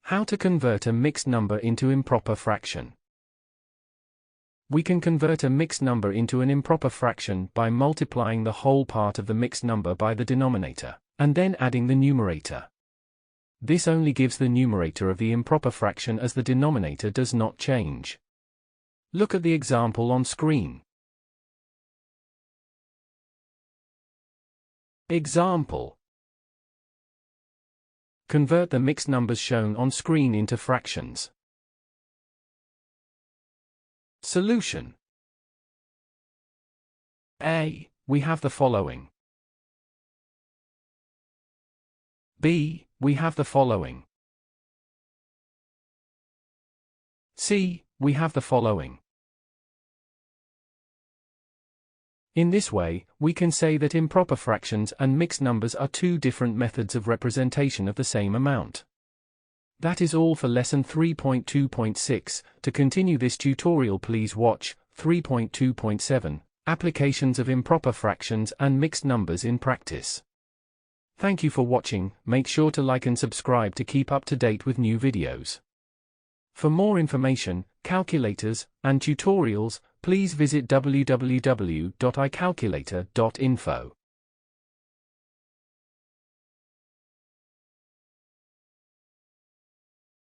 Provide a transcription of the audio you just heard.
How to convert a mixed number into improper fraction. We can convert a mixed number into an improper fraction by multiplying the whole part of the mixed number by the denominator, and then adding the numerator. This only gives the numerator of the improper fraction as the denominator does not change. Look at the example on screen. Example: convert the mixed numbers shown on screen into fractions. Solution: A. We have the following. B. We have the following. C. We have the following. In this way, we can say that improper fractions and mixed numbers are two different methods of representation of the same amount. That is all for lesson 3.2.6. To continue this tutorial, please watch 3.2.7, Applications of Improper Fractions and Mixed Numbers in Practice. Thank you for watching. Make sure to like and subscribe to keep up to date with new videos. For more information, calculators, and tutorials, please visit www.icalculator.info.